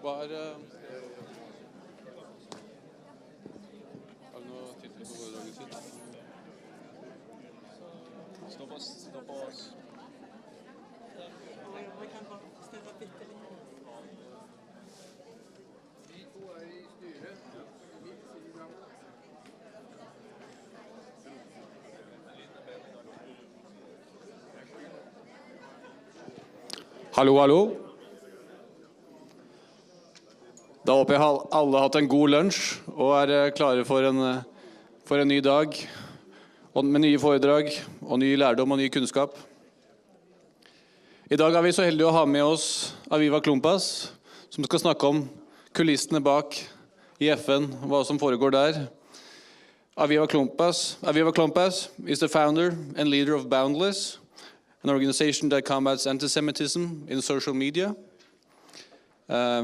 Hva er det noe titler på foredraget sitt? Stå på oss. Vi kan bare stille bitte litt. De to er i styret. Hallo, hallo. Da håper jeg alle har hatt en god lunsj og er klare for en ny dag med nye foredrag og ny lærdom og ny kunnskap. I dag er vi så heldige å ha med oss Aviva Klompas, som skal snakke om kulissene bak i FN, hva som foregår der. Aviva Klompas is the founder and leader of Boundless, an organization that combats anti-Semitism in social media.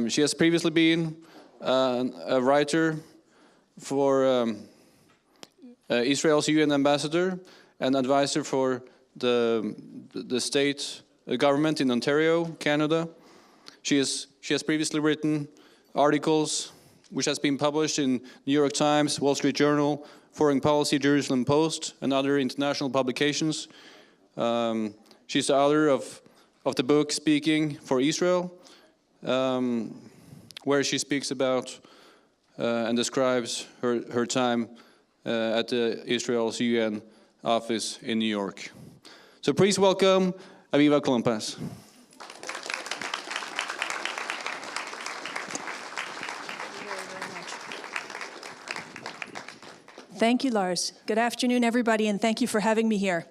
She has previously been a writer for Israel's UN ambassador and advisor for the state government in Ontario, Canada. She has previously written articles which has been published in New York Times, Wall Street Journal, Foreign Policy, Jerusalem Post, and other international publications. She's the author of the book Speaking for Israel, where she speaks about and describes her time at the Israel's UN office in New York. So please welcome Aviva Klompas. Thank you, Lars. Good afternoon, everybody, and thank you for having me here.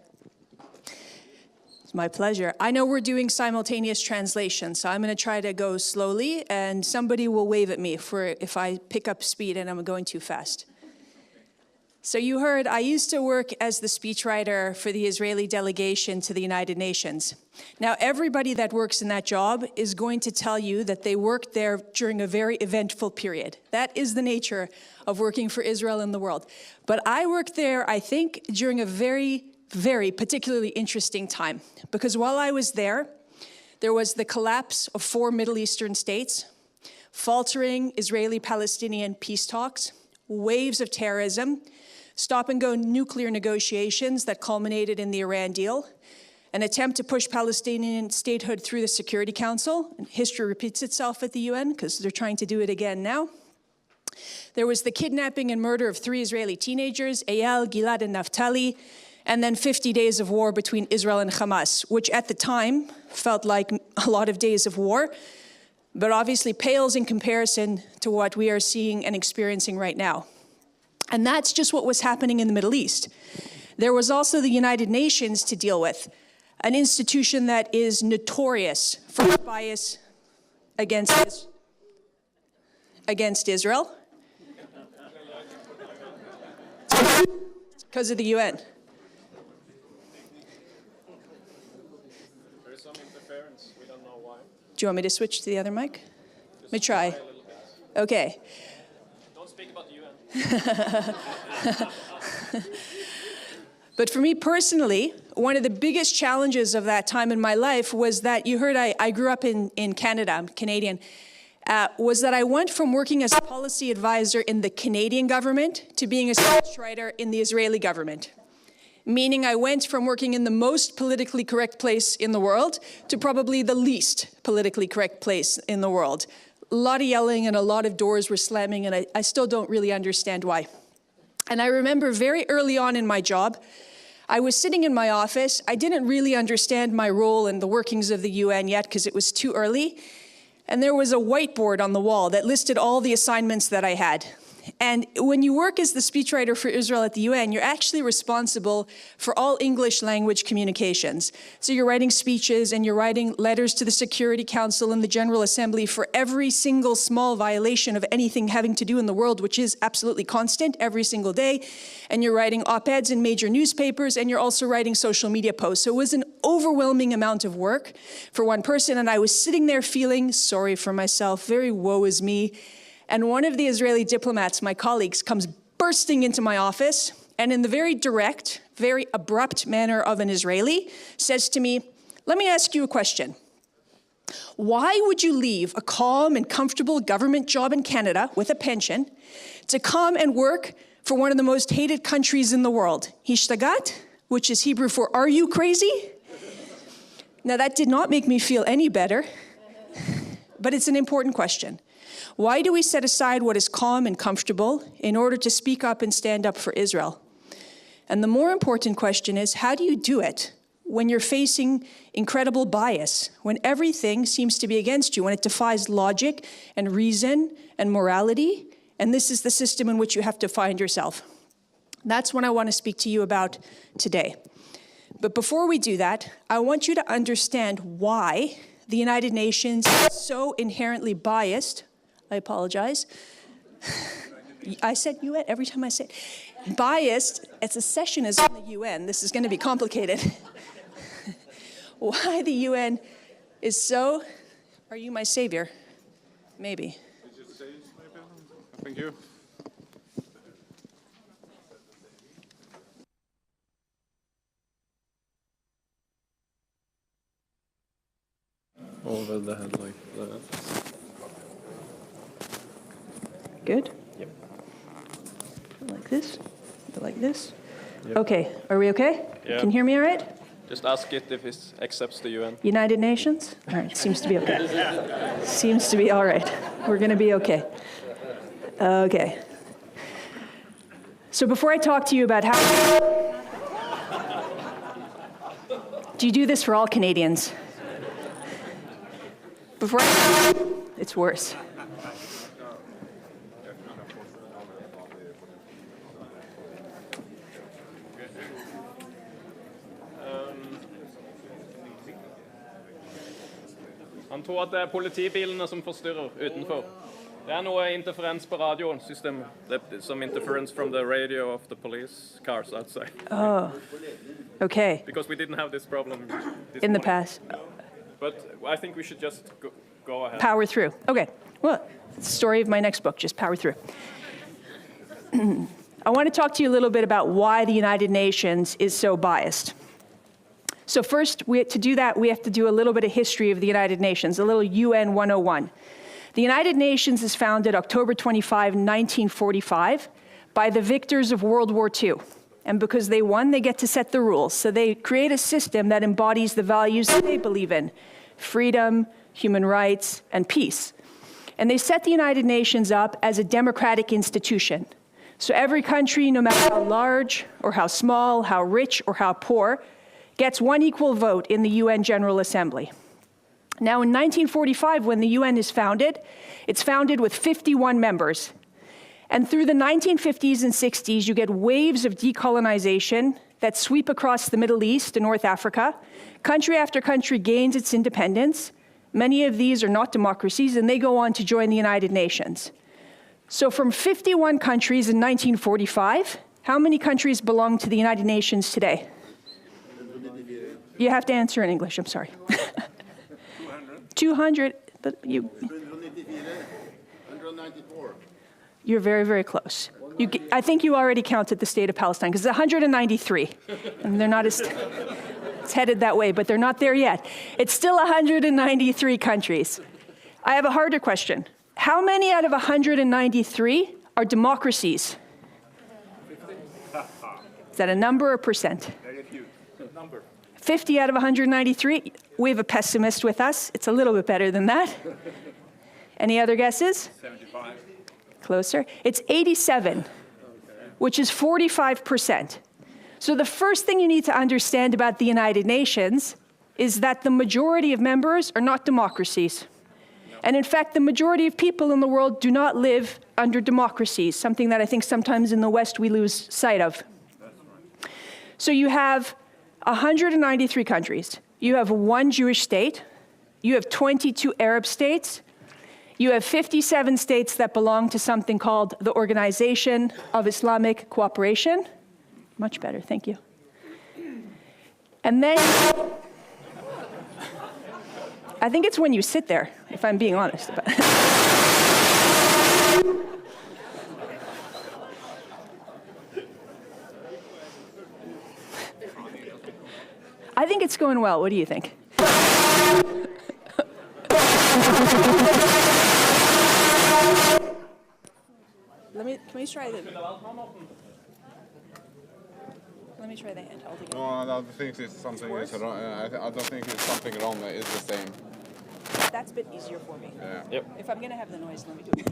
It's my pleasure. I know we're doing simultaneous translation, so I'm going to try to go slowly, and somebody will wave at me if I pick up speed and I'm going too fast. So you heard, I used to work as the speechwriter for the Israeli delegation to the United Nations. Now, everybody that works in that job is going to tell you that they worked there during a very eventful period. That is the nature of working for Israel in the world. But I worked there, I think, during a very particularly interesting time. Because while I was there was the collapse of 4 Middle Eastern states, faltering Israeli-Palestinian peace talks, waves of terrorism, stop-and-go nuclear negotiations that culminated in the Iran deal, an attempt to push Palestinian statehood through the Security Council, and history repeats itself at the UN because they're trying to do it again now. There was the kidnapping and murder of 3 Israeli teenagers, Eyal, Gilad, and Naftali, and then 50 days of war between Israel and Hamas, which at the time felt like a lot of days of war, but obviously pales in comparison to what we are seeing and experiencing right now. And that's just what was happening in the Middle East. There was also the United Nations to deal with, an institution that is notorious for its bias against Israel. It's because of the UN. There is some interference, we don't know why. Do you want me to switch to the other mic? Let me try. Okay. Don't speak about the UN. But for me personally, one of the biggest challenges of that time in my life was that, you heard I grew up in Canada, I'm Canadian, was that I went from working as a policy advisor in the Canadian government to being a speechwriter in the Israeli government. Meaning I went from working in the most politically correct place in the world to probably the least politically correct place in the world. A lot of yelling and a lot of doors were slamming, and I still don't really understand why. And I remember very early on in my job, I was sitting in my office. I didn't really understand my role in the workings of the UN yet because it was too early. And there was a whiteboard on the wall that listed all the assignments that I had. And when you work as the speechwriter for Israel at the UN, you're actually responsible for all English language communications. So you're writing speeches and you're writing letters to the Security Council and the General Assembly for every single small violation of anything having to do in the world, which is absolutely constant every single day. And you're writing op-eds in major newspapers, and you're also writing social media posts. So it was an overwhelming amount of work for one person. And I was sitting there feeling sorry for myself, very woe is me. And one of the Israeli diplomats, my colleagues, comes bursting into my office and in the very direct, very abrupt manner of an Israeli, says to me, "Let me ask you a question. Why would you leave a calm and comfortable government job in Canada with a pension to come and work for one of the most hated countries in the world? Hishtagat, which is Hebrew for, are you crazy? Now that did not make me feel any better, but it's an important question. Why do we set aside what is calm and comfortable in order to speak up and stand up for Israel? And the more important question is, how do you do it when you're facing incredible bias, when everything seems to be against you, when it defies logic and reason and morality, and this is the system in which you have to find yourself? That's what I want to speak to you about today. But before we do that, I want you to understand why the United Nations is so inherently biased. I apologize. I said UN every time I say it. Biased, it's a sessionism in the UN. This is going to be complicated. Why the UN is so... Are you my savior? Maybe. Thank you. Over the head like that. Good? Yep. Like this? Like this? Yep. Okay, are we okay? Yeah. Can you hear me all right? Just ask it if it accepts the UN. United Nations? All right, seems to be okay. Seems to be all right. We're going to be okay. Okay. So before I talk to you about how... Do you do this for all Canadians? Before I... It's worse. Han tror at det er politibilene som forstyrrer utenfor. Det er noe interferens på radiosystemet. Some interference from the radio of the police cars outside. Oh, okay. Because we didn't have this problem this In the morning. past. But I think we should just go ahead. Power through. Okay. Well, it's the story of my next book, just power through. I want to talk to you a little bit about why the United Nations is so biased. So first, to do that, we have to do a little bit of history of the United Nations, a little UN 101. The United Nations is founded October 25, 1945, by the victors of World War II. And because they won, they get to set the rules. So they create a system that embodies the values that they believe in: freedom, human rights, and peace. And they set the United Nations up as a democratic institution. So every country, no matter how large or how small, how rich or how poor, gets one equal vote in the UN General Assembly. Now, in 1945, when the UN is founded, it's founded with 51 members. And through the 1950s and 60s, you get waves of decolonization that sweep across the Middle East and North Africa. Country after country gains its independence. Many of these are not democracies, and they go on to join the United Nations. So from 51 countries in 1945, how many countries belong to the United Nations today? You have to answer in English, I'm sorry. 200, but you... 194. You're very, very close. I think you already counted the state of Palestine, because it's 193. And they're not as... It's headed that way, but they're not there yet. It's still 193 countries. I have a harder question. How many out of 193 are democracies? Is that a number or percent? 50 out of 193? We have a pessimist with us. It's a little bit better than that. Any other guesses? 75. Closer. It's 87, which is 45%. So the first thing you need to understand about the United Nations is that the majority of members are not democracies. And in fact, the majority of people in the world do not live under democracies, something that I think sometimes in the West we lose sight of. So you have 193 countries. You have one Jewish state. You have 22 Arab states. You have 57 states that belong to something called the Organization of Islamic Cooperation. Much better, thank you. And then, I think it's when you sit there, if I'm being honest about it. I think it's going well. What do you think? me try the handheld again. No, I don't think it's something is wrong. I don't think it's something wrong. It's the same. That's a bit easier for me. Yeah. Yep. If I'm going to have the noise, let me do it.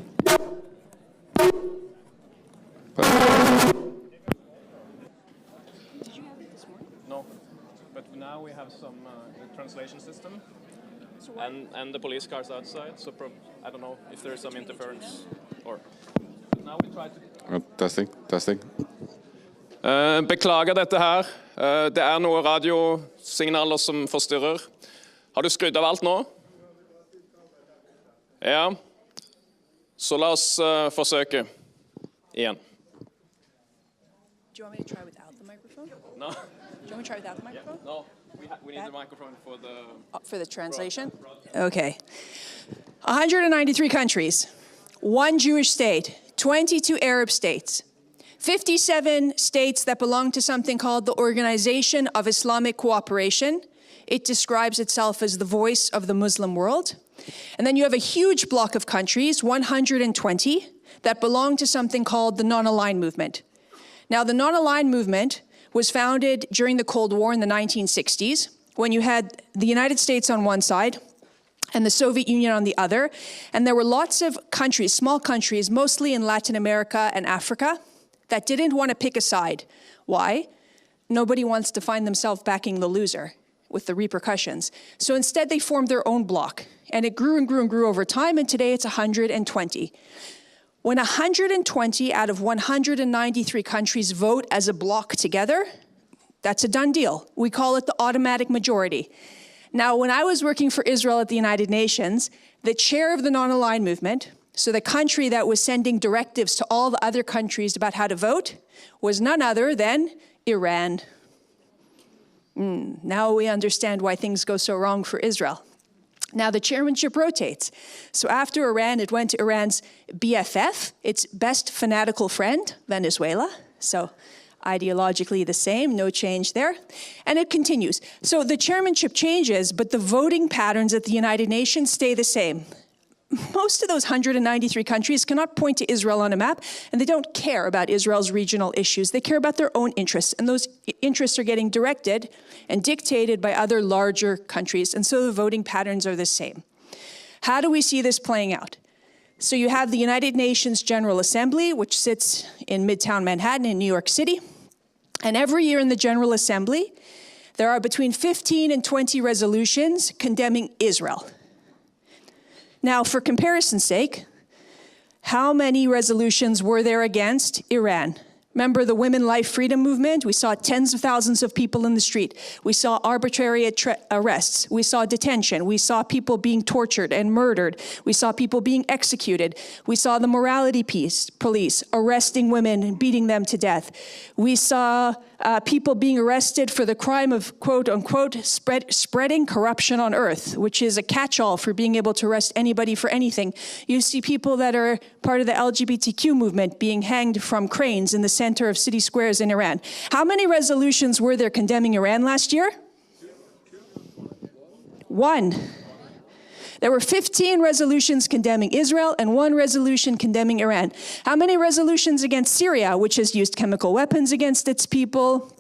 Did you have it this morning? No, but now we have some translation system. So what? And the police cars outside, so I don't know if there's some interference or... Now we try to... Testing. Beklager dette her. Det er noen radiosignaler som forstyrrer. Har du skrudd av alt nå? Ja. Så la oss forsøke igjen. Do you want me to try without the microphone? No. Do you want me to try without the microphone? No, we need the microphone for the... For the translation? Okay. 193 countries, 1 Jewish state, 22 Arab states, 57 states that belong to something called the Organization of Islamic Cooperation. It describes itself as the voice of the Muslim world. And then you have a huge block of countries, 120, that belong to something called the non-aligned movement. Now, the non-aligned movement was founded during the Cold War in the 1960s, when you had the United States on one side and the Soviet Union on the other. And there were lots of countries, small countries, mostly in Latin America and Africa, that didn't want to pick a side. Why? Nobody wants to find themselves backing the loser with the repercussions. So instead, they formed their own bloc. And it grew and grew and grew over time, and today it's 120. When 120 out of 193 countries vote as a bloc together, that's a done deal. We call it the automatic majority. Now, when I was working for Israel at the United Nations, the chair of the non-aligned movement, so the country that was sending directives to all the other countries about how to vote, was none other than Iran. Now we understand why things go so wrong for Israel. Now the chairmanship rotates. So after Iran, it went to Iran's BFF, its best fanatical friend, Venezuela. So ideologically the same, no change there. And it continues. So the chairmanship changes, but the voting patterns at the United Nations stay the same. Most of those 193 countries cannot point to Israel on a map, and they don't care about Israel's regional issues. They care about their own interests, and those interests are getting directed and dictated by other larger countries, and so the voting patterns are the same. How do we see this playing out? So you have the United Nations General Assembly, which sits in Midtown Manhattan in New York City, and every year in the General Assembly, there are between 15 and 20 resolutions condemning Israel. Now, for comparison's sake, how many resolutions were there against Iran? Remember the Women Life Freedom Movement? We saw tens of thousands of people in the street. We saw arbitrary arrests. We saw detention. We saw people being tortured and murdered. We saw people being executed. We saw the morality police arresting women and beating them to death. We saw people being arrested for the crime of, quote unquote, spreading corruption on earth, which is a catch-all for being able to arrest anybody for anything. You see people that are part of the LGBTQ movement being hanged from cranes in the center of city squares in Iran. How many resolutions were there condemning Iran last year? 1. There were 15 resolutions condemning Israel and 1 resolution condemning Iran. How many resolutions against Syria, which has used chemical weapons against its people?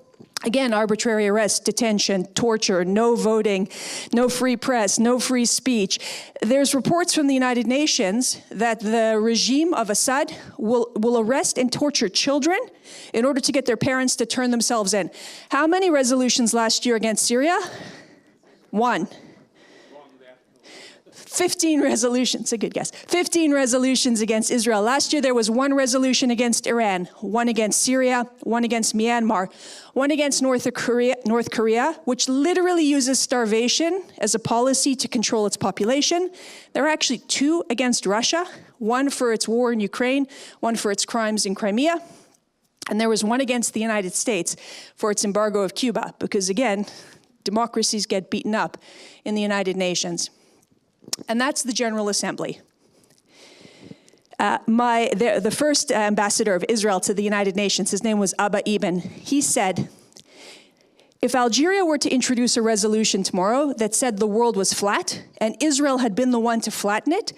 Again, arbitrary arrest, detention, torture, no voting, no free press, no free speech. There's reports from the United Nations that the regime of Assad will arrest and torture children in order to get their parents to turn themselves in. How many resolutions last year against Syria? 1. 15 resolutions, a good guess. 15 resolutions against Israel. Last year there was 1 resolution against Iran, 1 against Syria, 1 against Myanmar, 1 against North Korea, which literally uses starvation as a policy to control its population. There are actually 2 against Russia, 1 for its war in Ukraine, 1 for its crimes in Crimea. And there was 1 against the United States for its embargo of Cuba, because again, democracies get beaten up in the United Nations. And that's the General Assembly. The first ambassador of Israel to the United Nations, his name was Abba Eban, he said, if Algeria were to introduce a resolution tomorrow that said the world was flat, and Israel had been the one to flatten it,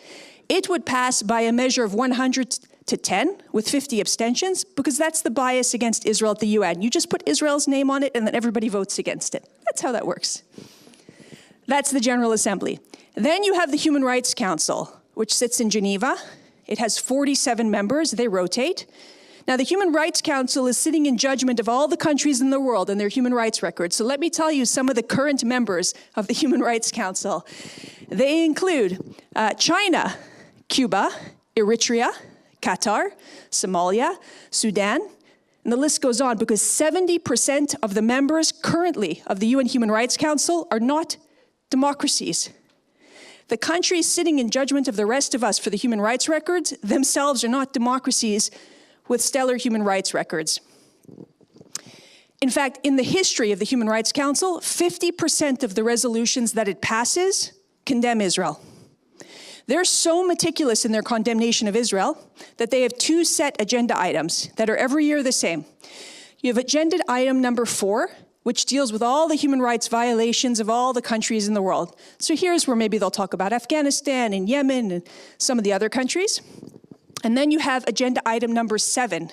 it would pass by a measure of 100 to 10 with 50 abstentions, because that's the bias against Israel at the UN. You just put Israel's name on it and then everybody votes against it. That's how that works. That's the General Assembly. Then you have the Human Rights Council, which sits in Geneva. It has 47 members, they rotate. Now the Human Rights Council is sitting in judgment of all the countries in the world and their human rights records. So let me tell you some of the current members of the Human Rights Council. They include China, Cuba, Eritrea, Qatar, Somalia, Sudan, and the list goes on because 70% of the members currently of the UN Human Rights Council are not democracies. The countries sitting in judgment of the rest of us for the human rights records themselves are not democracies with stellar human rights records. In fact, in the history of the Human Rights Council, 50% of the resolutions that it passes condemn Israel. They're so meticulous in their condemnation of Israel that they have two set agenda items that are every year the same. You have agenda item number 4, which deals with all the human rights violations of all the countries in the world. So here's where maybe they'll talk about Afghanistan and Yemen and some of the other countries. And then you have agenda item number 7,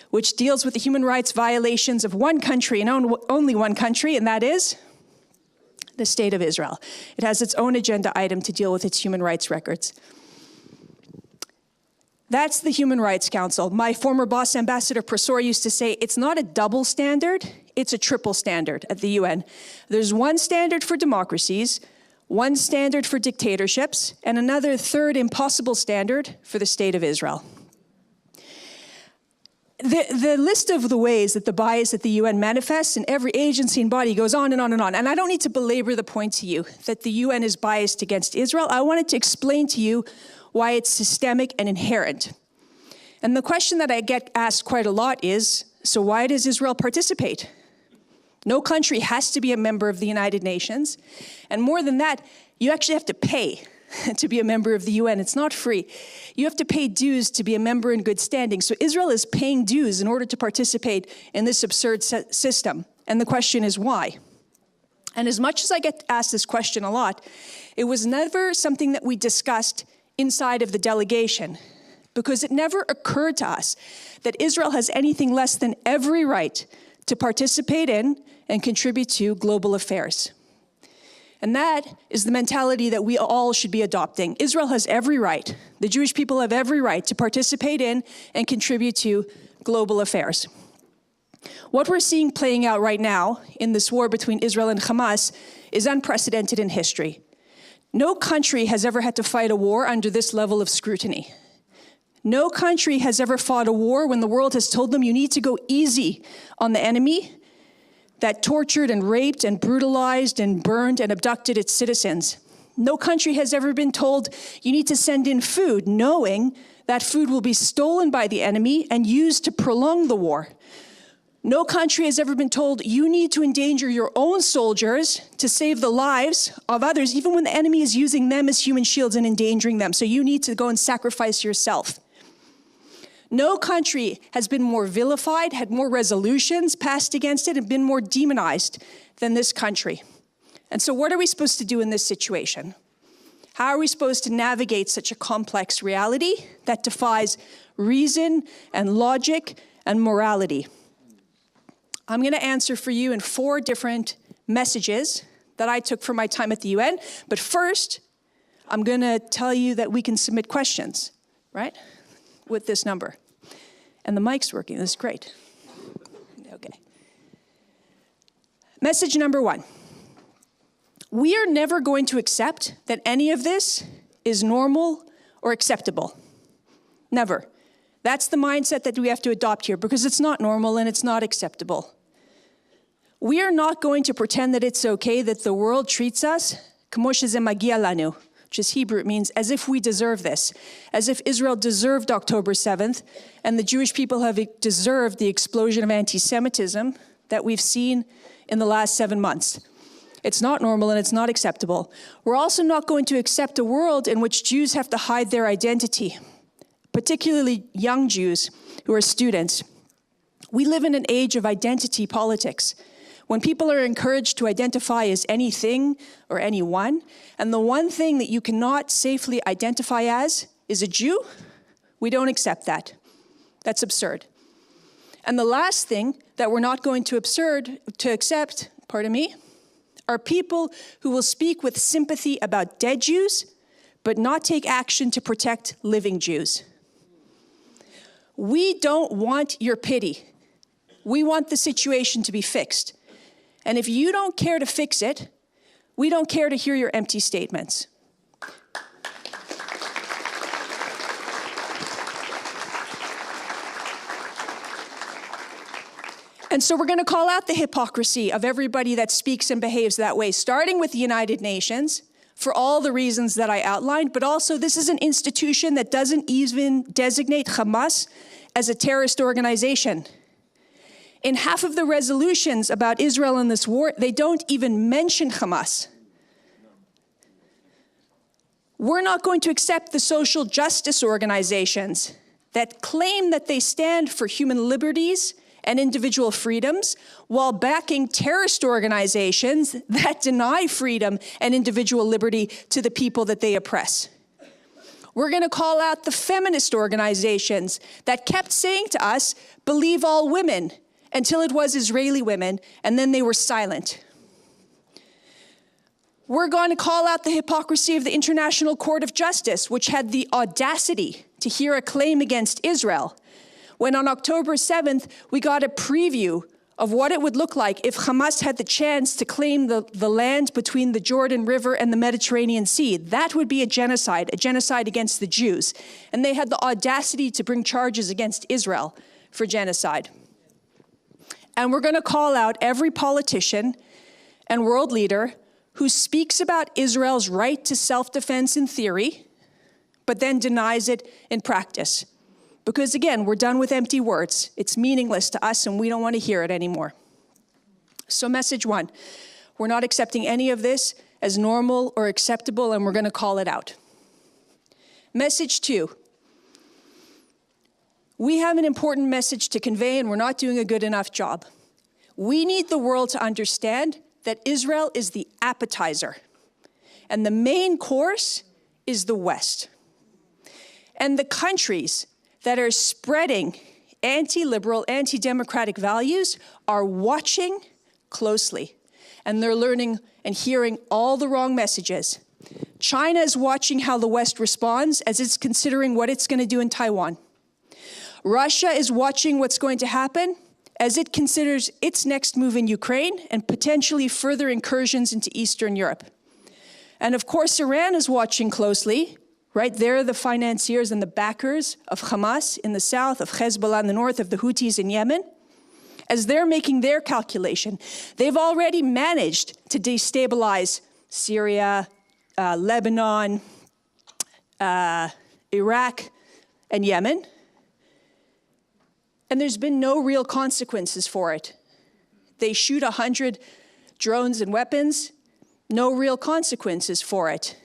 which deals with the human rights violations of one country and only one country, and that is the State of Israel. It has its own agenda item to deal with its human rights records. That's the Human Rights Council. My former boss, Ambassador Prosor, used to say, it's not a double standard, it's a triple standard at the UN. There's one standard for democracies, one standard for dictatorships, and another third impossible standard for the State of Israel. The list of the ways that the bias at the UN manifests in every agency and body goes on and on and on. And I don't need to belabor the point to you that the UN is biased against Israel. I wanted to explain to you why it's systemic and inherent. And the question that I get asked quite a lot is, so why does Israel participate? No country has to be a member of the United Nations. And more than that, you actually have to pay to be a member of the UN. It's not free. You have to pay dues to be a member in good standing. So Israel is paying dues in order to participate in this absurd system. And the question is why? And as much as I get asked this question a lot, it was never something that we discussed inside of the delegation, because it never occurred to us that Israel has anything less than every right to participate in and contribute to global affairs. And that is the mentality that we all should be adopting. Israel has every right, the Jewish people have every right to participate in and contribute to global affairs. What we're seeing playing out right now in this war between Israel and Hamas is unprecedented in history. No country has ever had to fight a war under this level of scrutiny. No country has ever fought a war when the world has told them you need to go easy on the enemy that tortured and raped and brutalized and burned and abducted its citizens. No country has ever been told you need to send in food, knowing that food will be stolen by the enemy and used to prolong the war. No country has ever been told you need to endanger your own soldiers to save the lives of others, even when the enemy is using them as human shields and endangering them. So you need to go and sacrifice yourself. No country has been more vilified, had more resolutions passed against it, and been more demonized than this country. And so what are we supposed to do in this situation? How are we supposed to navigate such a complex reality that defies reason and logic and morality? I'm going to answer for you in 4 different messages that I took from my time at the UN. But first, I'm going to tell you that we can submit questions, right? With this number. And the mic's working. This is great. Okay. Message number 1. We are never going to accept that any of this is normal or acceptable. Never. That's the mindset that we have to adopt here, because it's not normal and it's not acceptable. We are not going to pretend that it's okay that the world treats us, כמו שזה מגיע לנו, which is Hebrew, it means as if we deserve this, as if Israel deserved October 7th, and the Jewish people have deserved the explosion of anti-Semitism that we've seen in the last 7 months. It's not normal and it's not acceptable. We're also not going to accept a world in which Jews have to hide their identity, particularly young Jews who are students. We live in an age of identity politics, when people are encouraged to identify as anything or anyone, and the one thing that you cannot safely identify as is a Jew, We don't accept that. That's absurd. And the last thing that we're not going to accept, are people who will speak with sympathy about dead Jews, but not take action to protect living Jews. We don't want your pity. We want the situation to be fixed. And if you don't care to fix it, we don't care to hear your empty statements. And so we're going to call out the hypocrisy of everybody that speaks and behaves that way, starting with the United Nations, for all the reasons that I outlined, but also this is an institution that doesn't even designate Hamas as a terrorist organization. In half of the resolutions about Israel in this war, they don't even mention Hamas. We're not going to accept the social justice organizations that claim that they stand for human liberties and individual freedoms while backing terrorist organizations that deny freedom and individual liberty to the people that they oppress. We're going to call out the feminist organizations that kept saying to us, believe all women, until it was Israeli women, and then they were silent. We're going to call out the hypocrisy of the International Court of Justice, which had the audacity to hear a claim against Israel, when on October 7th, we got a preview of what it would look like if Hamas had the chance to claim the land between the Jordan River and the Mediterranean Sea. That would be a genocide against the Jews. And they had the audacity to bring charges against Israel for genocide. And we're going to call out every politician and world leader who speaks about Israel's right to self-defense in theory, but then denies it in practice. Because again, we're done with empty words. It's meaningless to us and we don't want to hear it anymore. So message one, we're not accepting any of this as normal or acceptable and we're going to call it out. Message two, we have an important message to convey and we're not doing a good enough job. We need the world to understand that Israel is the appetizer and the main course is the West. And the countries that are spreading anti-liberal, anti-democratic values are watching closely. And they're learning and hearing all the wrong messages. China is watching how the West responds as it's considering what it's going to do in Taiwan. Russia is watching what's going to happen as it considers its next move in Ukraine and potentially further incursions into Eastern Europe. And of course, Iran is watching closely. Right, they're the financiers and the backers of Hamas in the south, of Hezbollah in the north, of the Houthis in Yemen. As they're making their calculation, they've already managed to destabilize Syria, Lebanon, Iraq, and Yemen. And there's been no real consequences for it. They shoot 100 drones and weapons, no real consequences for it.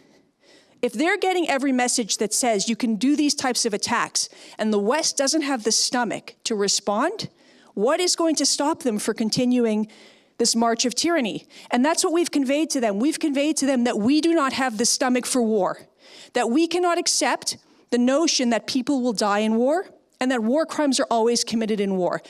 If they're getting every message that says you can do these types of attacks and the West doesn't have the stomach to respond, what is going to stop them from continuing this march of tyranny? And that's what we've conveyed to them. We've conveyed to them that we do not have the stomach for war, that we cannot accept the notion that people will die in war and that war crimes are always committed in war.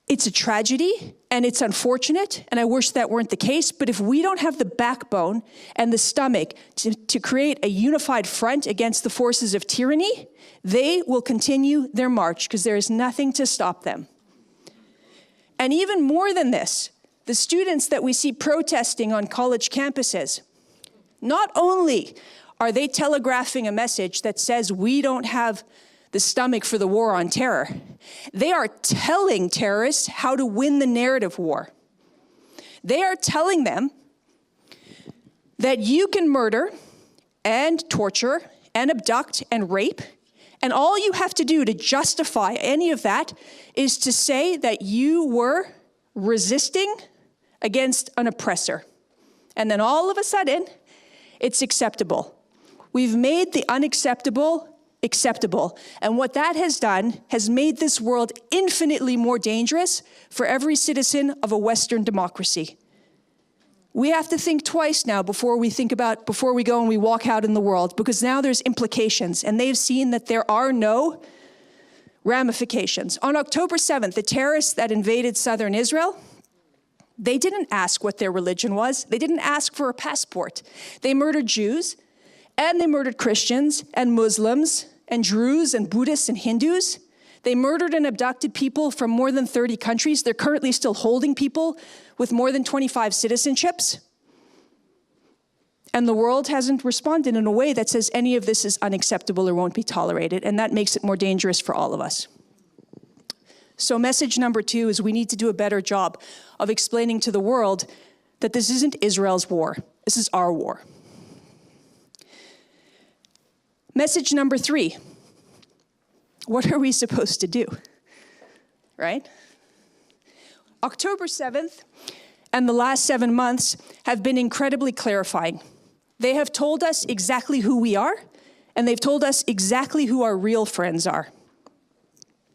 It's a tragedy, and it's unfortunate, and I wish that weren't the case, but if we don't have the backbone and the stomach to create a unified front against the forces of tyranny, they will continue their march because there is nothing to stop them. And even more than this, the students that we see protesting on college campuses, not only are they telegraphing a message that says we don't have the stomach for the war on terror, they are telling terrorists how to win the narrative war. They are telling them that you can murder and torture and abduct and rape, and all you have to do to justify any of that is to say that you were resisting against an oppressor. And then all of a sudden, it's acceptable. We've made the unacceptable acceptable. And what that has done has made this world infinitely more dangerous for every citizen of a Western democracy. We have to think twice now before we go and we walk out in the world, because now there's implications, and they've seen that there are no ramifications. On October 7th, the terrorists that invaded southern Israel, they didn't ask what their religion was. They didn't ask for a passport. They murdered Jews, and they murdered Christians and Muslims and Druze and Buddhists and Hindus. They murdered and abducted people from more than 30 countries. They're currently still holding people with more than 25 citizenships. And the world hasn't responded in a way that says any of this is unacceptable or won't be tolerated, and that makes it more dangerous for all of us. So message number 2 is we need to do a better job of explaining to the world that this isn't Israel's war. This is our war. Message number 3. What are we supposed to do? Right? October 7th and the last 7 months have been incredibly clarifying. They have told us exactly who we are, and they've told us exactly who our real friends are.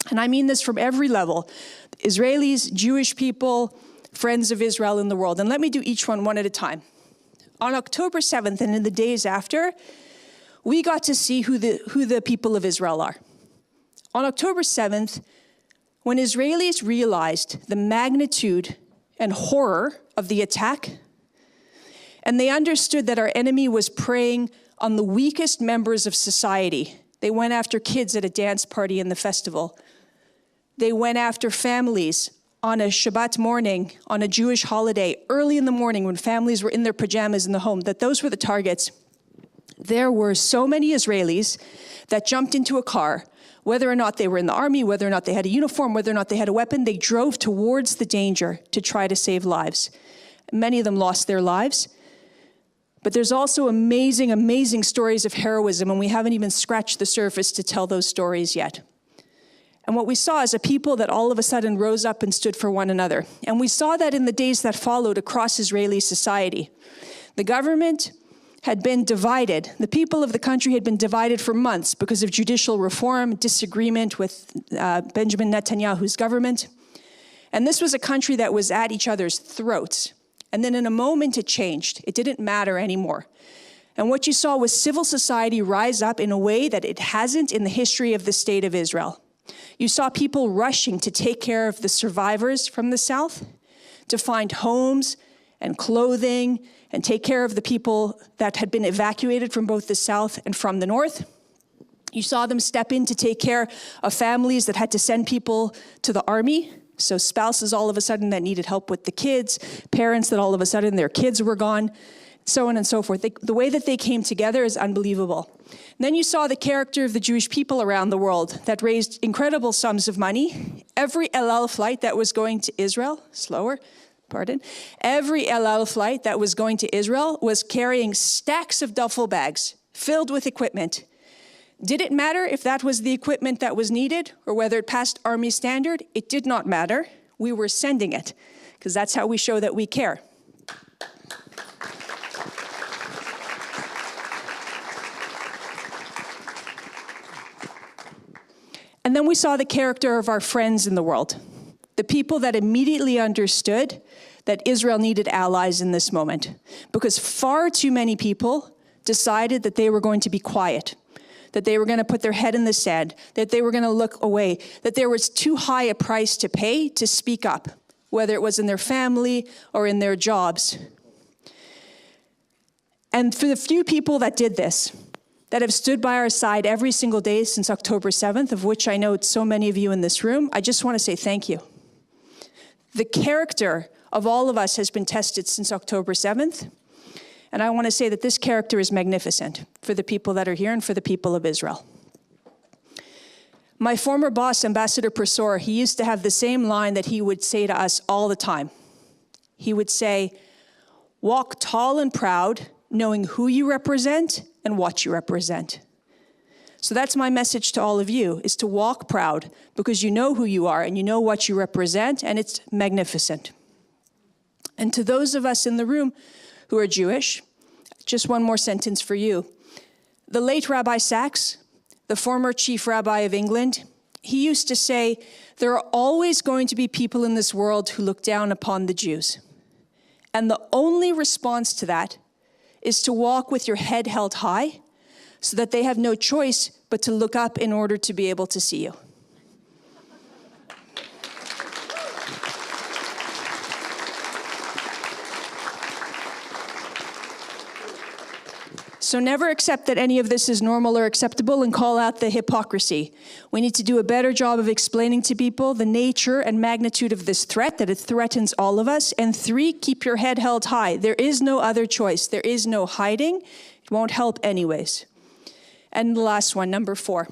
And I mean this from every level. Israelis, Jewish people, friends of Israel in the world. And let me do each one at a time. On October 7th and in the days after, we got to see who the people of Israel are. On October 7th, when Israelis realized the magnitude and horror of the attack, and they understood that our enemy was preying on the weakest members of society. They went after kids at a dance party in the festival. They went after families on a Shabbat morning, on a Jewish holiday, early in the morning when families were in their pajamas in the home, that those were the targets. There were so many Israelis that jumped into a car, whether or not they were in the army, whether or not they had a uniform, whether or not they had a weapon, they drove towards the danger to try to save lives. Many of them lost their lives. But there's also amazing, amazing stories of heroism, and we haven't even scratched the surface to tell those stories yet. And what we saw is a people that all of a sudden rose up and stood for one another. And we saw that in the days that followed across Israeli society. The government had been divided. The people of the country had been divided for months because of judicial reform, disagreement with Benjamin Netanyahu's government. And this was a country that was at each other's throats. And then in a moment it changed. It didn't matter anymore. And what you saw was civil society rise up in a way that it hasn't in the history of the state of Israel. You saw people rushing to take care of the survivors from the south, to find homes and clothing, and take care of the people that had been evacuated from both the south and from the north. You saw them step in to take care of families that had to send people to the army. So spouses all of a sudden that needed help with the kids, parents that all of a sudden their kids were gone, so on and so forth. The way that they came together is unbelievable. And then you saw the character of the Jewish people around the world that raised incredible sums of money. Every El Al flight that was going to Israel, every El Al flight that was going to Israel was carrying stacks of duffel bags filled with equipment. Did it matter if that was the equipment that was needed or whether it passed Army standard? It did not matter. We were sending it because that's how we show that we care. And then we saw the character of our friends in the world, the people that immediately understood that Israel needed allies in this moment, because far too many people decided that they were going to be quiet, that they were going to put their head in the sand, that they were going to look away, that there was too high a price to pay to speak up, whether it was in their family or in their jobs. And for the few people that did this, that have stood by our side every single day since October 7th, of which I know so many of you in this room, I just want to say thank you. The character of all of us has been tested since October 7th, and I want to say that this character is magnificent for the people that are here and for the people of Israel. My former boss, Ambassador Persor, he used to have the same line that he would say to us all the time. He would say, "Walk tall and proud, knowing who you represent and what you represent." So that's my message to all of you, is to walk proud because you know who you are and you know what you represent, and it's magnificent. And to those of us in the room who are Jewish, just one more sentence for you. The late Rabbi Sachs, the former chief rabbi of England, he used to say, there are always going to be people in this world who look down upon the Jews. And the only response to that is to walk with your head held high so that they have no choice but to look up in order to be able to see you. So never accept that any of this is normal or acceptable and call out the hypocrisy. We need to do a better job of explaining to people the nature and magnitude of this threat, that it threatens all of us. And 3, keep your head held high. There is no other choice. There is no hiding. It won't help anyways. And the last one, number 4.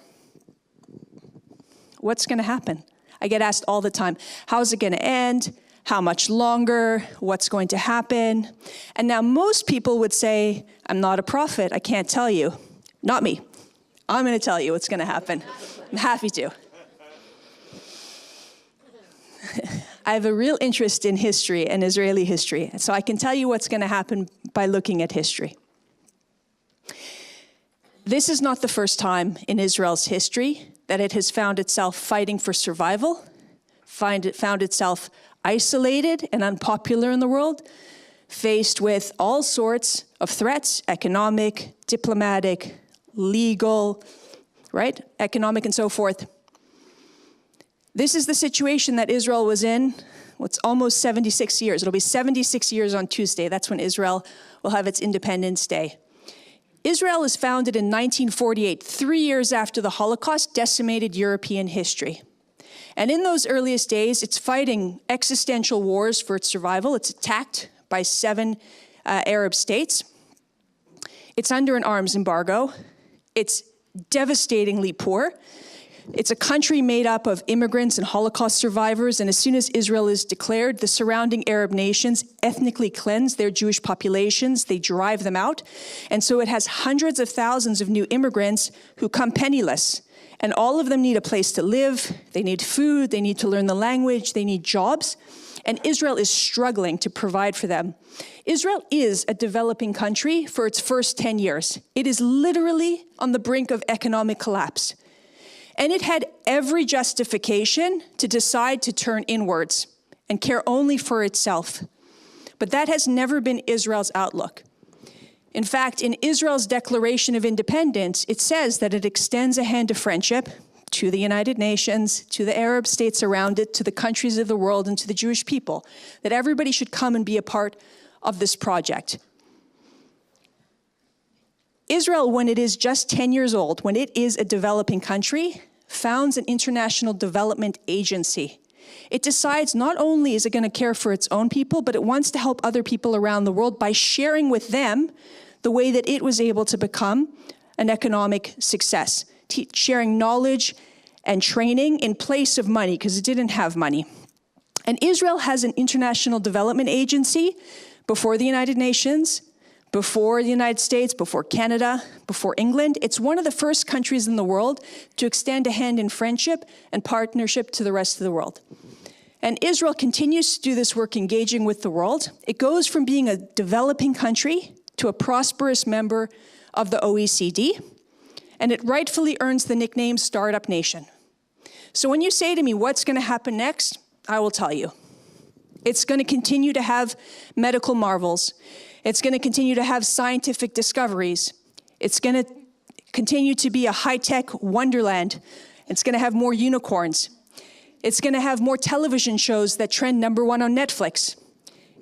What's going to happen? I get asked all the time, how's it going to end? How much longer? What's going to happen? And now most people would say, I'm not a prophet, I can't tell you. Not me. I'm going to tell you what's going to happen. I'm happy to. I have a real interest in history and Israeli history, so I can tell you what's going to happen by looking at history. This is not the first time in Israel's history that it has found itself fighting for survival, found itself isolated and unpopular in the world, faced with all sorts of threats, economic, diplomatic, legal, right? Economic and so forth. This is the situation that Israel was in. It's almost 76 years. It'll be 76 years on Tuesday. That's when Israel will have its Independence Day. Israel was founded in 1948, 3 years after the Holocaust decimated European history. And in those earliest days, it's fighting existential wars for its survival. It's attacked by 7 Arab states. It's under an arms embargo. It's devastatingly poor. It's a country made up of immigrants and Holocaust survivors, and as soon as Israel is declared, the surrounding Arab nations ethnically cleanse their Jewish populations. They drive them out. And so it has hundreds of thousands of new immigrants who come penniless. And all of them need a place to live, they need food, they need to learn the language, they need jobs. And Israel is struggling to provide for them. Israel is a developing country for its first 10 years. It is literally on the brink of economic collapse. And it had every justification to decide to turn inwards and care only for itself. But that has never been Israel's outlook. In fact, in Israel's Declaration of Independence, it says that it extends a hand of friendship to the United Nations, to the Arab states around it, to the countries of the world, and to the Jewish people, that everybody should come and be a part of this project. Israel, when it is just 10 years old, when it is a developing country, founds an international development agency. It decides not only is it going to care for its own people, but it wants to help other people around the world by sharing with them the way that it was able to become an economic success, sharing knowledge and training in place of money, because it didn't have money. And Israel has an international development agency before the United Nations, before the United States, before Canada, before England. It's one of the first countries in the world to extend a hand in friendship and partnership to the rest of the world. And Israel continues to do this work engaging with the world. It goes from being a developing country to a prosperous member of the OECD, and it rightfully earns the nickname Startup Nation. So when you say to me, what's going to happen next? I will tell you. It's going to continue to have medical marvels. It's going to continue to have scientific discoveries. It's going to continue to be a high-tech wonderland. It's going to have more unicorns. It's going to have more television shows that trend #1 on Netflix.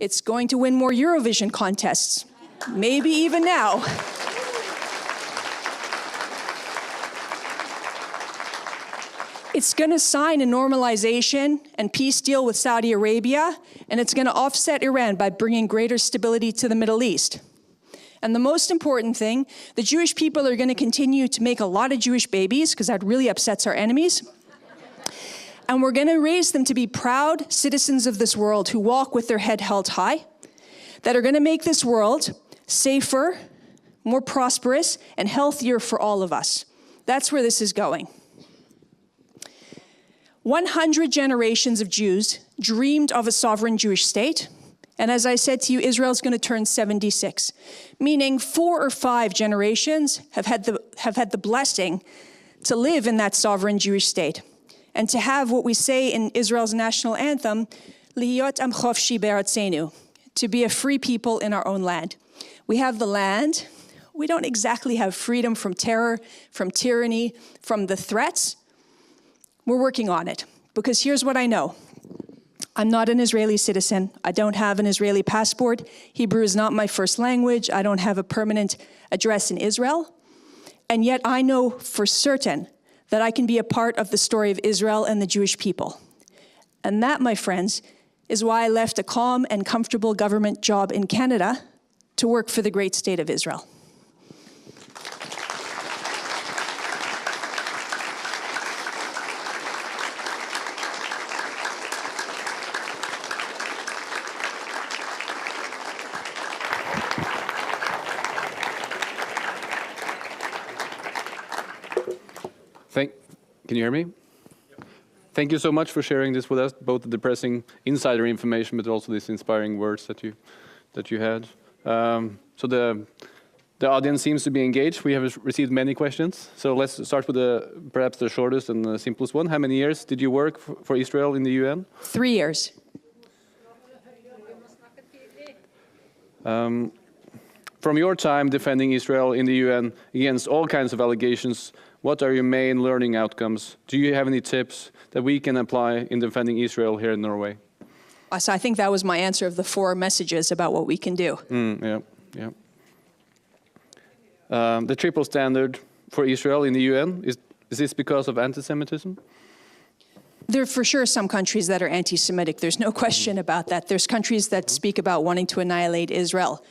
It's going to win more Eurovision contests, maybe even now. It's going to sign a normalization and peace deal with Saudi Arabia, and it's going to offset Iran by bringing greater stability to the Middle East. And the most important thing, the Jewish people are going to continue to make a lot of Jewish babies, because that really upsets our enemies. And we're going to raise them to be proud citizens of this world who walk with their head held high, that are going to make this world safer, more prosperous, and healthier for all of us. That's where this is going. 100 generations of Jews dreamed of a sovereign Jewish state. And as I said to you, Israel's going to turn 76, meaning 4 or 5 generations have had the blessing to live in that sovereign Jewish state and to have what we say in Israel's national anthem, Lihiyot am chofshi be'aratzenu, to be a free people in our own land. We have the land. We don't exactly have freedom from terror, from tyranny, from the threats. We're working on it, because here's what I know. I'm not an Israeli citizen. I don't have an Israeli passport. Hebrew is not my first language. I don't have a permanent address in Israel. And yet I know for certain that I can be a part of the story of Israel and the Jewish people. And that, my friends, is why I left a calm and comfortable government job in Canada to work for the great state of Israel. Can you hear me? Thank you so much for sharing this with us, both the depressing insider information, but also these inspiring words that you had. So the audience seems to be engaged. We have received many questions. So let's start with perhaps the shortest and the simplest one. How many years did you work for Israel in the UN? 3 years. From your time defending Israel in the UN against all kinds of allegations, what are your main learning outcomes? Do you have any tips that we can apply in defending Israel here in Norway? So I think that was my answer of the 4 messages about what we can do. Yeah. The triple standard for Israel in the UN, is this because of anti-Semitism? There are for sure some countries that are anti-Semitic. There's no question about that. There's countries that speak about wanting to annihilate Israel.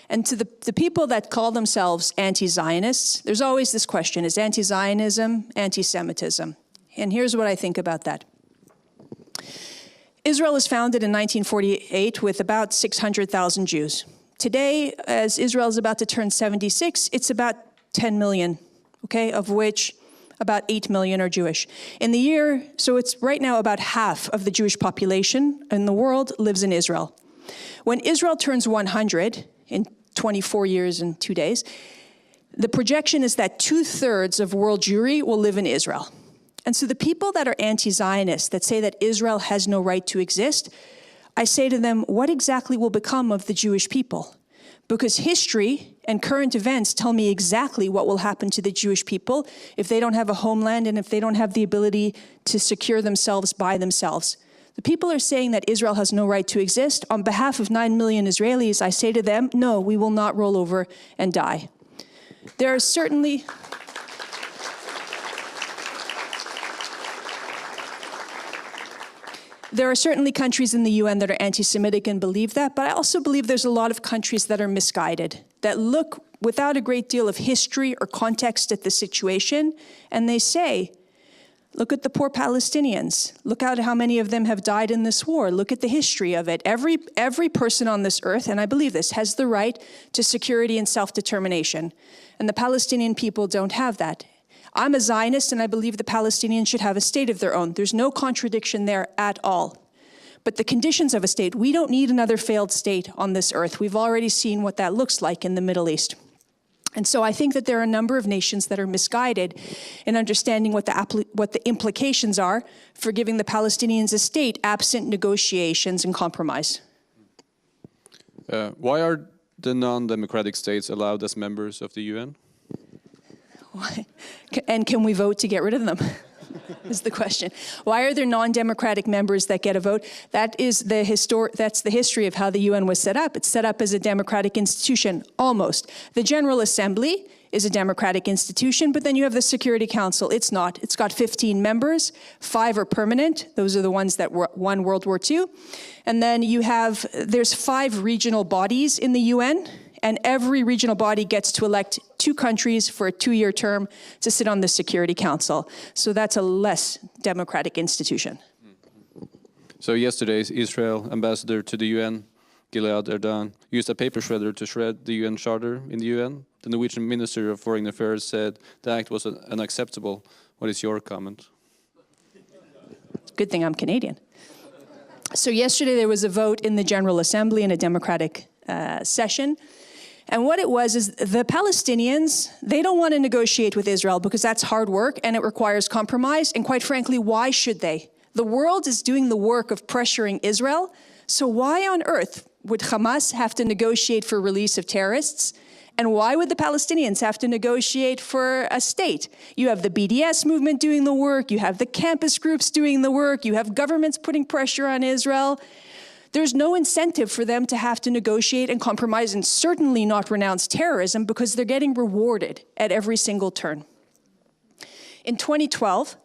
And to the people that call themselves anti-Zionists, there's always this question, is anti-Zionism anti-Semitism? And here's what I think about that. Israel was founded in 1948 with about 600,000 Jews. Today, as Israel is about to turn 76, it's about 10 million, okay, of which about 8 million are Jewish. In the year, so it's right now about half of the Jewish population in the world lives in Israel. When Israel turns 100, in 24 years and 2 days, the projection is that 2/3 of world Jewry will live in Israel. And so the people that are anti-Zionist, that say that Israel has no right to exist, I say to them, what exactly will become of the Jewish people? Because history and current events tell me exactly what will happen to the Jewish people if they don't have a homeland and if they don't have the ability to secure themselves by themselves. The people are saying that Israel has no right to exist. On behalf of 9 million Israelis, I say to them, no, we will not roll over and die. There are certainly countries in the UN that are anti-Semitic and believe that, but I also believe there's a lot of countries that are misguided, that look without a great deal of history or context at the situation, and they say, look at the poor Palestinians. Look at how many of them have died in this war. Look at the history of it. Every person on this earth, and I believe this, has the right to security and self-determination. And the Palestinian people don't have that. I'm a Zionist, and I believe the Palestinians should have a state of their own. There's no contradiction there at all. But the conditions of a state, we don't need another failed state on this earth. We've already seen what that looks like in the Middle East. And so I think that there are a number of nations that are misguided in understanding what the implications are for giving the Palestinians a state absent negotiations and compromise. Why are the non-democratic states allowed as members of the UN? Why? And can we vote to get rid of them? Is the question. Why are there non-democratic members that get a vote? That's the history of how the UN was set up. It's set up as a democratic institution, almost. The General Assembly is a democratic institution, but then you have the Security Council. It's not. It's got 15 members. 5 are permanent. Those are the ones that won World War II. And then there's 5 regional bodies in the UN, and every regional body gets to elect 2 countries for a 2-year term to sit on the Security Council. So that's a less democratic institution. So yesterday's Israel ambassador to the UN, Gilad Erdan, used a paper shredder to shred the UN Charter in the UN. The Norwegian Minister of Foreign Affairs said the act was unacceptable. What is your comment? Good thing I'm Canadian. So yesterday there was a vote in the General Assembly in a democratic session. And what it was is the Palestinians, they don't want to negotiate with Israel because that's hard work and it requires compromise. And quite frankly, why should they? The world is doing the work of pressuring Israel. So why on earth would Hamas have to negotiate for release of terrorists? And why would the Palestinians have to negotiate for a state? You have the BDS movement doing the work, you have the campus groups doing the work, you have governments putting pressure on Israel. There's no incentive for them to have to negotiate and compromise and certainly not renounce terrorism because they're getting rewarded at every single turn. In 2012,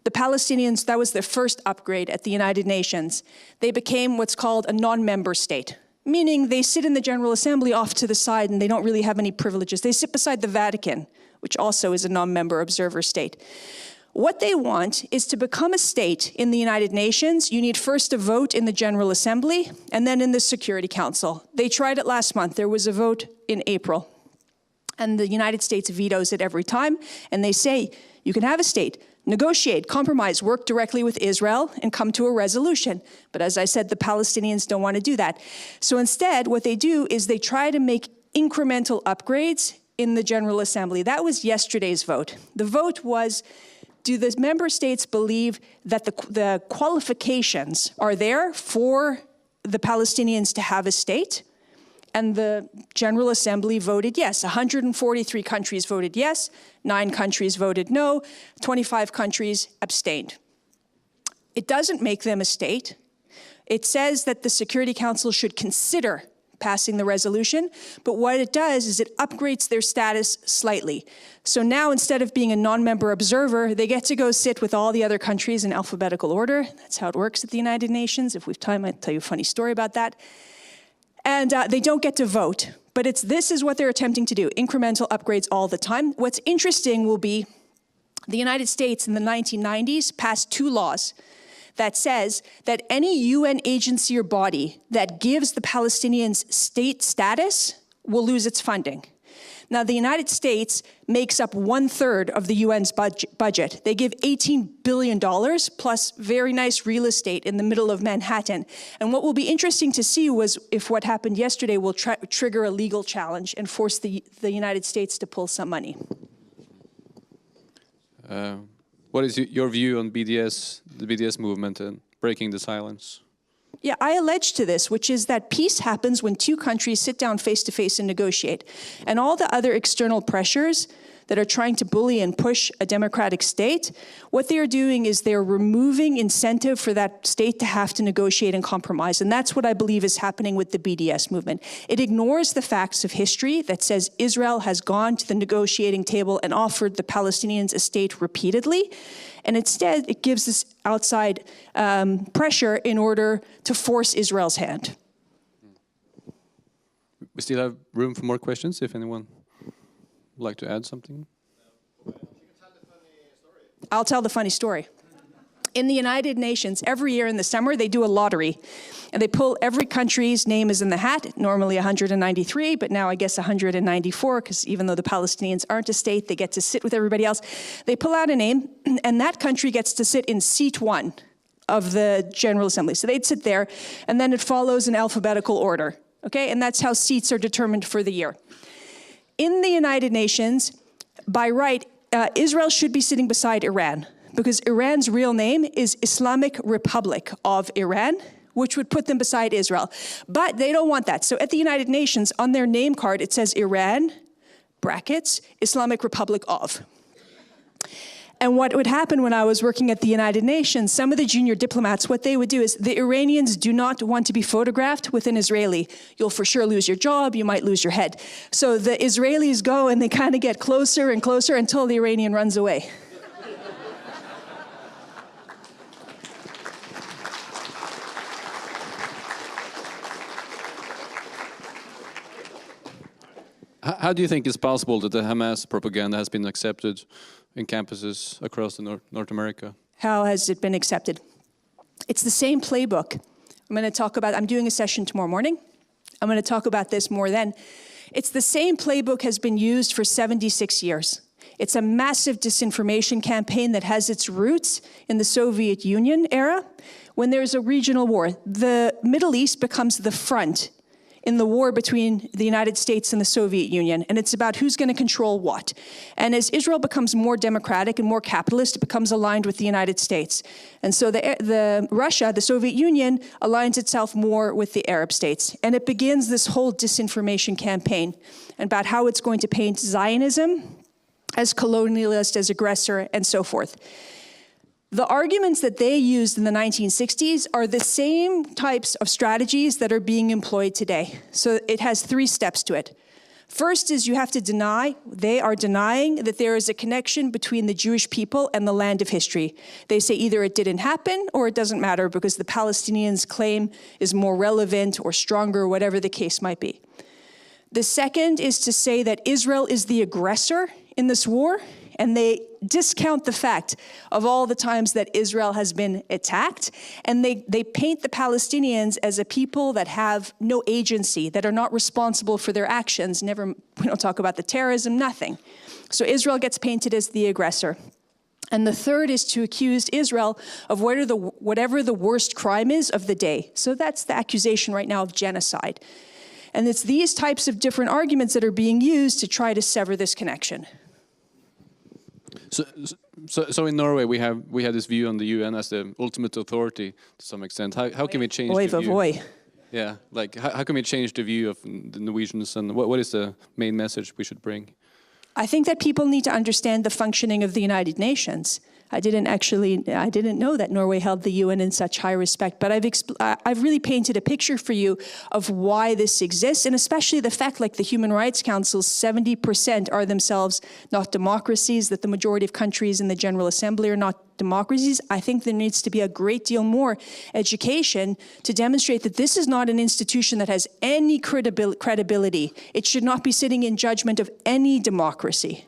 the Palestinians, that was their first upgrade at the United Nations. They became what's called a non-member state, meaning they sit in the General Assembly off to the side and they don't really have any privileges. They sit beside the Vatican, which also is a non-member observer state. What they want is to become a state in the United Nations. You need first a vote in the General Assembly and then in the Security Council. They tried it last month. There was a vote in April. And the United States vetoes it every time. And they say, you can have a state, negotiate, compromise, work directly with Israel, and come to a resolution. But as I said, the Palestinians don't want to do that. So instead, what they do is they try to make incremental upgrades in the General Assembly. That was yesterday's vote. The vote was, do the member states believe that the qualifications are there for the Palestinians to have a state? And the General Assembly voted yes. 143 countries voted yes, 9 countries voted no, 25 countries abstained. It doesn't make them a state. It says that the Security Council should consider passing the resolution, but what it does is it upgrades their status slightly. So now instead of being a non-member observer, they get to go sit with all the other countries in alphabetical order. That's how it works at the United Nations. If we have time, I'll tell you a funny story about that. And they don't get to vote, but this is what they're attempting to do, incremental upgrades all the time. What's interesting will be the United States in the 1990s passed 2 laws that says that any UN agency or body that gives the Palestinians state status will lose its funding. Now, the United States makes up 1/3 of the UN's budget. They give $18 billion plus very nice real estate in the middle of Manhattan. And what will be interesting to see was if what happened yesterday will trigger a legal challenge and force the United States to pull some money. What is your view on the BDS movement and breaking the silence? Yeah, I allege to this, which is that peace happens when 2 countries sit down face to face and negotiate. And all the other external pressures that are trying to bully and push a democratic state, what they are doing is they're removing incentive for that state to have to negotiate and compromise. And that's what I believe is happening with the BDS movement. It ignores the facts of history that says Israel has gone to the negotiating table and offered the Palestinians a state repeatedly. And instead, it gives this outside pressure in order to force Israel's hand. We still have room for more questions, if anyone would like to add something. I'll tell the funny story. In the United Nations, every year in the summer, they do a lottery. And they pull every country's name is in the hat, normally 193, but now I guess 194, because even though the Palestinians aren't a state, they get to sit with everybody else. They pull out a name, and that country gets to sit in seat 1 of the General Assembly. So they'd sit there, and then it follows in alphabetical order. Okay, and that's how seats are determined for the year. In the United Nations, by right, Israel should be sitting beside Iran, because Iran's real name is Islamic Republic of Iran, which would put them beside Israel. But they don't want that. So at the United Nations, on their name card, it says Iran, brackets, Islamic Republic of. And what would happen when I was working at the United Nations, some of the junior diplomats, what they would do is the Iranians do not want to be photographed with an Israeli. You'll for sure lose your job, you might lose your head. So the Israelis go and they kind of get closer and closer until the Iranian runs away. How do you think it's possible that the Hamas propaganda has been accepted in campuses across North America? How has it been accepted? It's the same playbook. I'm going to talk about, I'm doing a session tomorrow morning. I'm going to talk about this more then. It's the same playbook has been used for 76 years. It's a massive disinformation campaign that has its roots in the Soviet Union era. When there's a regional war, the Middle East becomes the front in the war between the United States and the Soviet Union, and it's about who's going to control what. And as Israel becomes more democratic and more capitalist, it becomes aligned with the United States. And so Russia, the Soviet Union, aligns itself more with the Arab states. And it begins this whole disinformation campaign about how it's going to paint Zionism as colonialist, as aggressor, and so forth. The arguments that they used in the 1960s are the same types of strategies that are being employed today. So it has 3 steps to it. First is you have to deny, they are denying that there is a connection between the Jewish people and the land of history. They say either it didn't happen or it doesn't matter because the Palestinians' claim is more relevant or stronger, whatever the case might be. The second is to say that Israel is the aggressor in this war, and they discount the fact of all the times that Israel has been attacked, and they paint the Palestinians as a people that have no agency, that are not responsible for their actions. We don't talk about the terrorism, nothing. So Israel gets painted as the aggressor. And the third is to accuse Israel of whatever the worst crime is of the day. So that's the accusation right now of genocide. And it's these types of different arguments that are being used to try to sever this connection. So in Norway we have this view on the UN as the ultimate authority to some extent. How can we change the view? Yeah, like how can we change the view of the Norwegians, and what is the main message we should bring? I think that people need to understand the functioning of the United Nations. I didn't know that Norway held the UN in such high respect, but I've really painted a picture for you of why this exists, and especially the fact, like the Human Rights Council, 70% are themselves not democracies, that the majority of countries in the General Assembly are not democracies. I think there needs to be a great deal more education to demonstrate that this is not an institution that has any credibility. It should not be sitting in judgment of any democracy.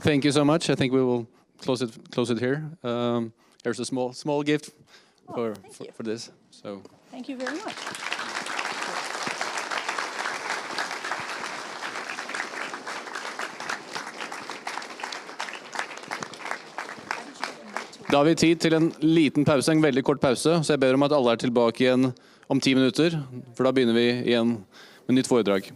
Thank you so much. I think we will close it here. Here's a small gift for this. So thank you very much. Da har vi tid til en liten pause, en veldig kort pause, så jeg ber om at alle tilbake igjen om 10 minutter, for da begynner vi igjen med nytt foredrag.